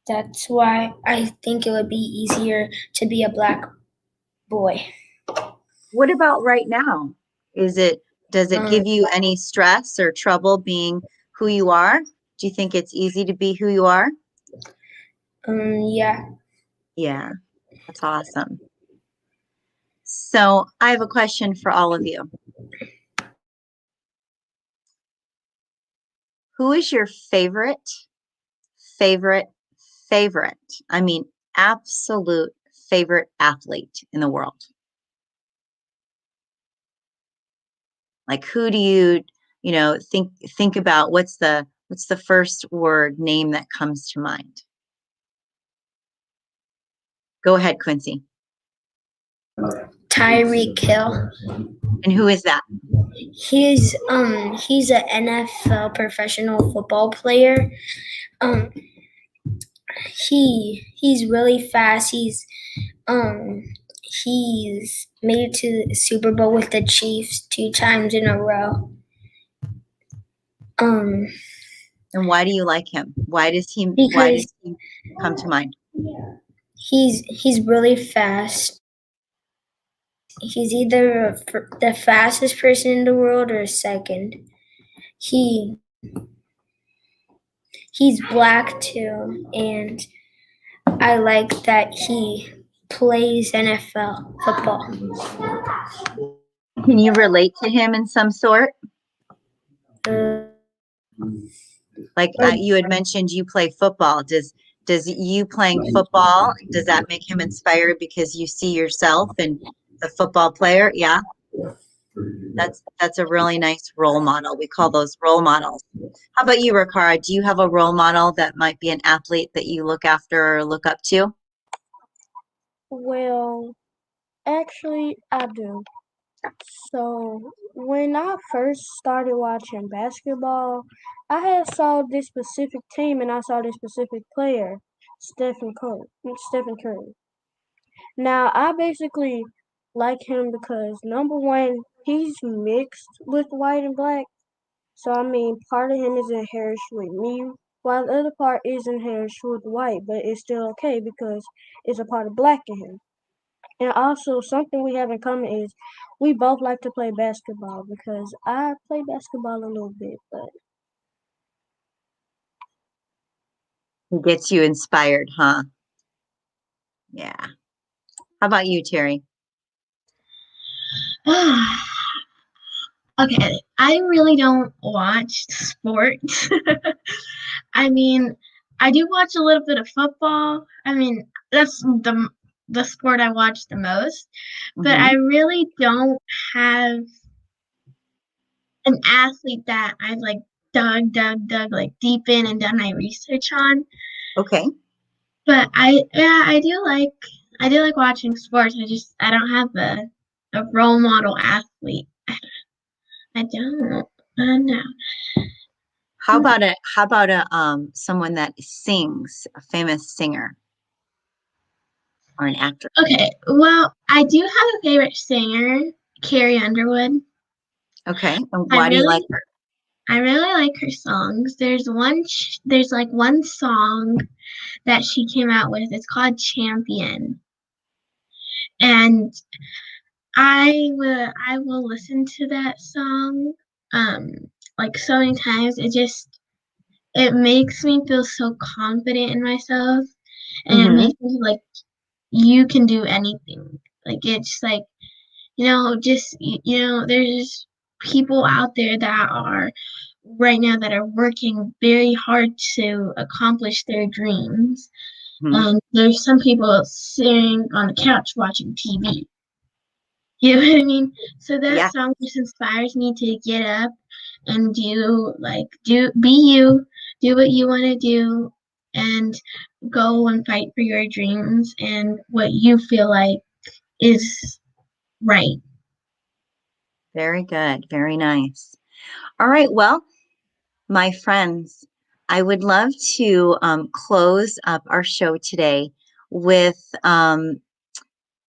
that's why I think it would be easier to be a black boy. What about right now? Does it Um, give you any stress or trouble being who you are? Do you think it's easy to be who you are? yeah. Yeah, that's awesome. So I have a question for all of you. Who is your favorite, favorite, favorite? I mean, absolute favorite athlete in the world? Like who do you think about what's the first word name that comes to mind? Go ahead, Quincy. Tyreek Hill. And who is that? He's an NFL professional football player. Um, he's really fast. He's made it to the Super Bowl with the Chiefs 2 times in a row. Um, And why do you like him? Why does he because come to mind? he's really fast. He's either the fastest person in the world or second. He he's black too, and I like that he plays NFL football. Can you relate to him in some sort? Like you had mentioned you play football. Does you playing football, does that make him inspired because you see yourself in the football player? Yeah. That's a really nice role model. We call those role models. How about you, Rikara? Do you have a role model that might be an athlete that you look after or look up to? Well, actually, I do. So when I first started watching basketball, I had saw this specific team and I saw this specific player, Stephen Curry. Stephen Curry. Now I basically like him because number one, he's mixed with white and black. So I mean, part of him is inherited with me, while the other part is inherited with white, but it's still okay because it's a part of black in him. And also, something we have in common is we both like to play basketball because I play basketball a little bit, but It gets you inspired, huh? Yeah. How about you, Terry? Okay, I really don't watch sports. I mean, I do watch a little bit of football. I mean, that's the sport I watch the most, but I really don't have an athlete that I've like dug like deep in and done my research on. Okay. But I do like watching sports. I don't have a role model athlete. I don't. I know. How about a someone that sings, a famous singer or an actor? Okay, well, I do have a favorite singer, Carrie Underwood. Okay. And I why do you really like her? I really like her songs. There's like one song that she came out with. It's called Champion. And I will listen to that song um like so many times. It makes me feel so confident in myself, and it Mm-hmm. makes me feel like you can do anything. Like it's like, there's people out there that are right now that are working very hard to accomplish their dreams. Mm-hmm. And there's some people sitting on the couch watching TV. You know what I mean? So that Yeah, song just inspires me to get up and be you, do what you want to do, and go and fight for your dreams and what you feel like is right. very good. Very nice. All right. Well, my friends, I would love to close up our show today with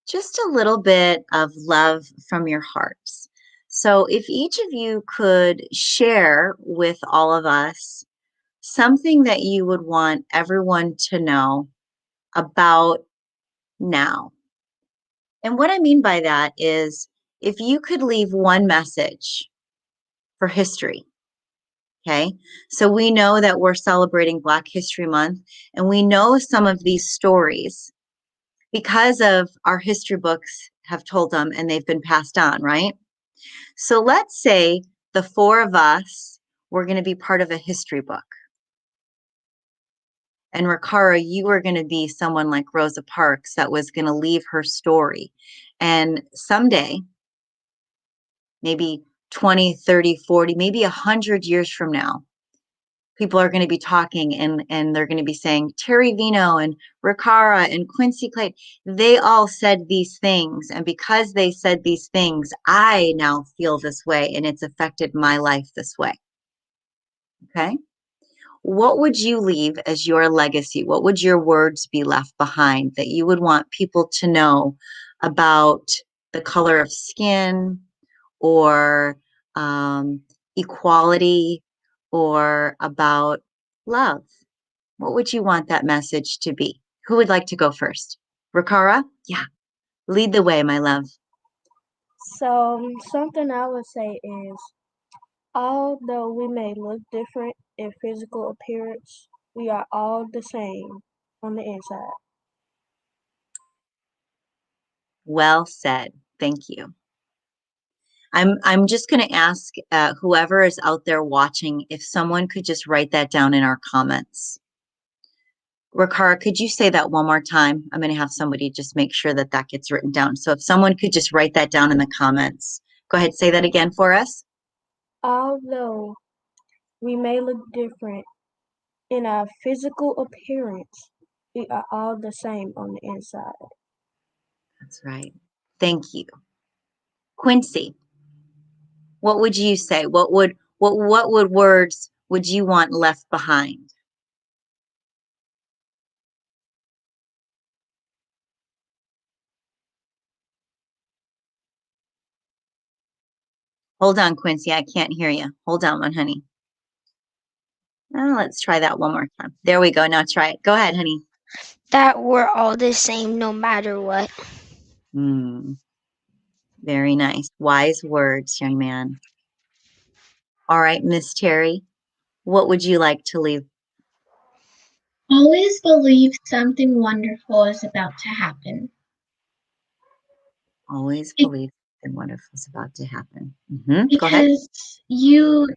just a little bit of love from your hearts. So, if each of you could share with all of us something that you would want everyone to know about now. And what I mean by that is if you could leave one message for history. Okay. So we know that we're celebrating Black History Month, and we know some of these stories because of our history books have told them and they've been passed on, right? So let's say the four of us were going to be part of a history book. And Rikara, you were going to be someone like Rosa Parks that was going to leave her story. And someday, maybe 20, 30, 40, maybe 100 years from now, people are going to be talking and they're going to be saying Terry Vino and Rikara and Quincy Clayton, they all said these things. And because they said these things, I now feel this way and it's affected my life this way. Okay. What would you leave as your legacy? What would your words be left behind that you would want people to know about the color of skin or equality or about love. What would you want that message to be? Who would like to go first? Rakara? Yeah. Lead the way, my love. So something I would say is, although we may look different in physical appearance, we are all the same on the inside. Well said. Thank you. I'm just going to ask whoever is out there watching if someone could just write that down in our comments. Rakara, could you say that one more time? I'm going to have somebody just make sure that that gets written down. So if someone could just write that down in the comments. Go ahead, say that again for us. Although we may look different in our physical appearance, we are all the same on the inside. That's right. Thank you. Quincy, what would you say? What words would you want left behind? Hold on, Quincy. I can't hear you. Hold on one, honey. Let's try that one more time. There we go. Now try it. Go ahead, honey. That we're all the same no matter what. Very nice. Wise words, young man. All right, Miss Terry, what would you like to leave? Always believe something wonderful is about to happen. Always Be- believe something wonderful is about to happen. Go ahead. Because you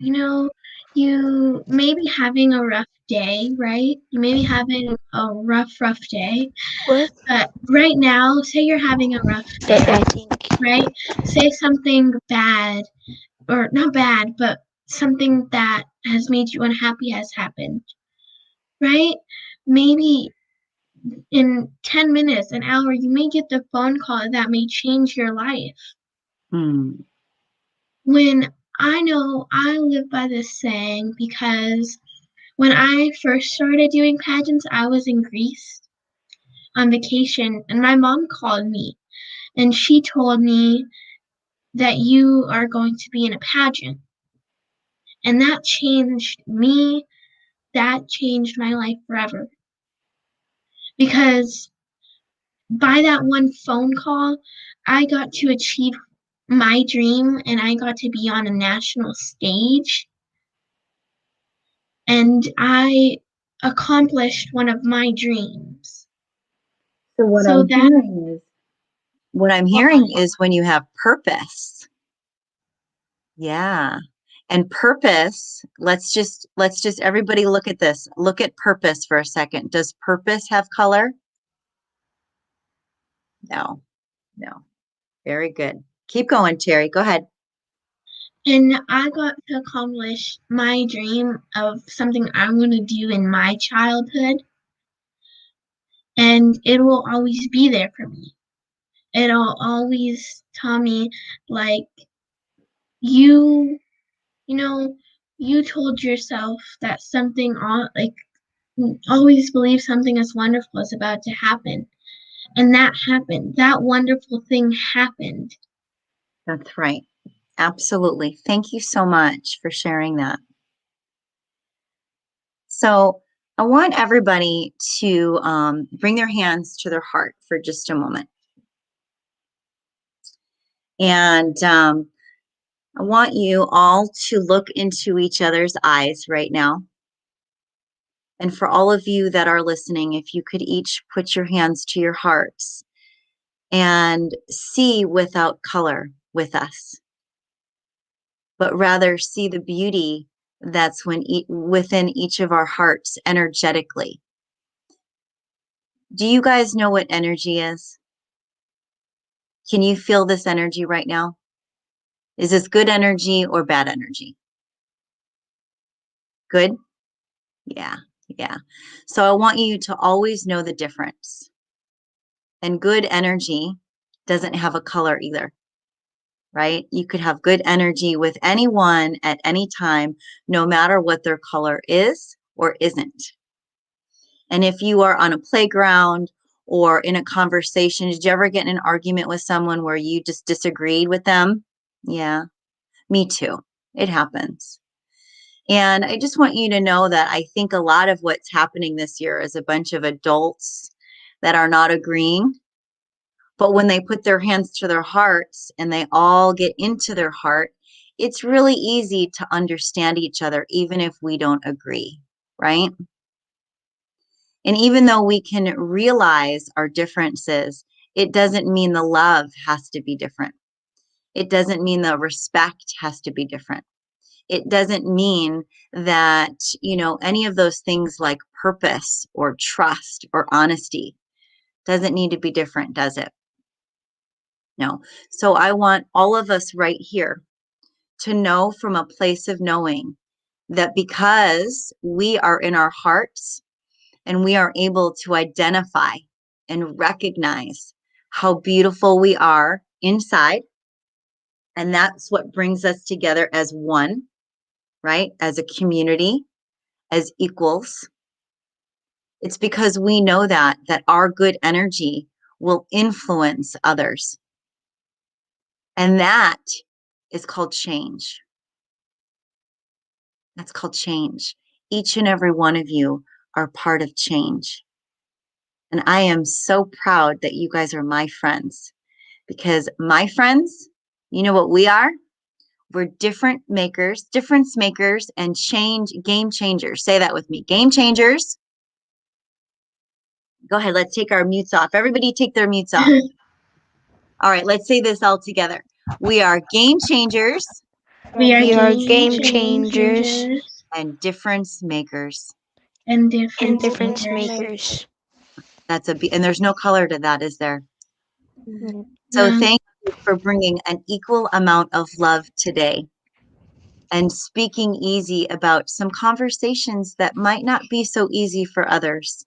may be having a rough day, right? You may be having a rough day. What? But right now, say you're having a rough I day, think. right? Say something bad, or not bad, but something that has made you unhappy has happened, right? Maybe in 10 minutes, an hour, you may get the phone call that may change your life. When I know I live by this saying because when I first started doing pageants, I was in Greece on vacation, and my mom called me and she told me that you are going to be in a pageant. And that changed me. That changed my life forever. Because by that one phone call, I got to achieve my dream and I got to be on a national stage. And I accomplished one of my dreams. So what So I'm hearing is when you have purpose. Yeah. And purpose, let's just everybody look at this. Look at purpose for a second. Does purpose have color? No. Very good. Keep going, Terry. Go ahead. And I got to accomplish my dream of something I'm going to do in my childhood. And it will always be there for me. It'll always tell me, like, you know, you told yourself that something, like, always believe something as wonderful is about to happen. And that happened. That wonderful thing happened. That's right. Absolutely. Thank you so much for sharing that. So I want everybody to bring their hands to their heart for just a moment. And I want you all to look into each other's eyes right now. And for all of you that are listening, if you could each put your hands to your hearts and see without color with us, but rather see the beauty that's within each of our hearts energetically. Do you guys know what energy is? Can you feel this energy right now? Is this good energy or bad energy? Good? Yeah. So I want you to always know the difference. And good energy doesn't have a color either, right? You could have good energy with anyone at any time, no matter what their color is or isn't. And if you are on a playground or in a conversation, did you ever get in an argument with someone where you just disagreed with them? Yeah, me too. It happens. And I just want you to know that I think a lot of what's happening this year is a bunch of adults that are not agreeing. But when they put their hands to their hearts and they all get into their heart, it's really easy to understand each other, even if we don't agree, right? And even though we can realize our differences, it doesn't mean the love has to be different. It doesn't mean the respect has to be different. It doesn't mean that, any of those things like purpose or trust or honesty doesn't need to be different, does it? No. So I want all of us right here to know from a place of knowing that because we are in our hearts and we are able to identify and recognize how beautiful we are inside, and that's what brings us together as one, right? As a community, as equals. It's because we know that our good energy will influence others. And that is called change. That's called change. Each and every one of you are part of change. And I am so proud that you guys are my friends, because my friends, you know what we are? We're difference makers, and game changers. Say that with me. Game changers. Go ahead. Let's take our mutes off. Everybody take their mutes off. All right. Let's say this all together. We are game changers We are We are game game changers changers and difference makers. and and difference difference makers. makers. And there's no color to that, is there? Mm. So No. thank you for bringing an equal amount of love today and speaking easy about some conversations that might not be so easy for others.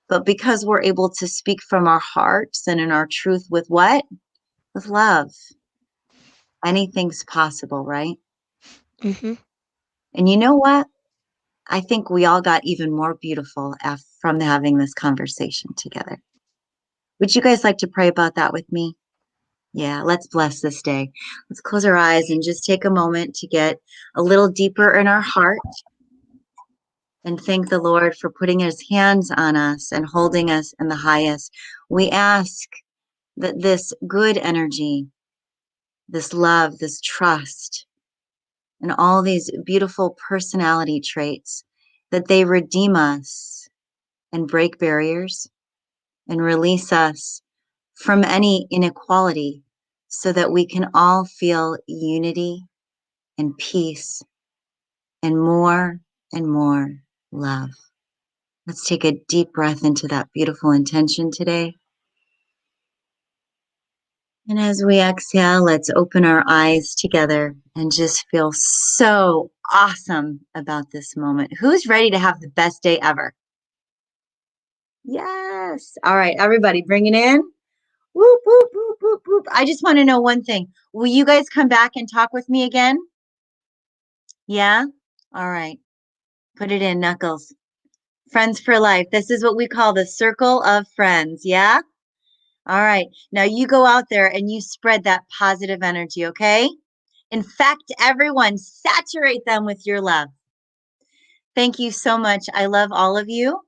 But because we're able to speak from our hearts and in our truth with what? With love. Anything's possible, right? Mm-hmm. And you know what? I think we all got even more beautiful from having this conversation together. Would you guys like to pray about that with me? Yeah, let's bless this day. Let's close our eyes and just take a moment to get a little deeper in our heart and thank the Lord for putting his hands on us and holding us in the highest. We ask that this good energy, this love, this trust, and all these beautiful personality traits, that they redeem us and break barriers and release us from any inequality so that we can all feel unity and peace and more love. Let's take a deep breath into that beautiful intention today. And as we exhale, let's open our eyes together and just feel so awesome about this moment. Who's ready to have the best day ever? Yes. All right, everybody, bring it in. Whoop, whoop, whoop, whoop, whoop. I just want to know one thing. Will you guys come back and talk with me again? Yeah? All right. Put it in, Knuckles. Friends for life. This is what we call the circle of friends. Yeah? All right. Now you go out there and you spread that positive energy, okay? Infect everyone. Saturate them with your love. Thank you so much. I love all of you,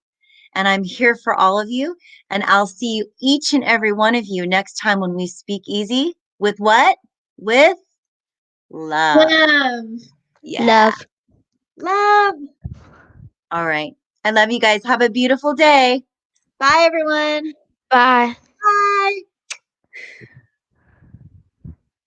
and I'm here for all of you. And I'll see you, each and every one of you, next time when we speak easy. With what? With love. Love. Yeah. Love. Love. All right. I love you guys. Have a beautiful day. Bye, everyone. Bye. Bye.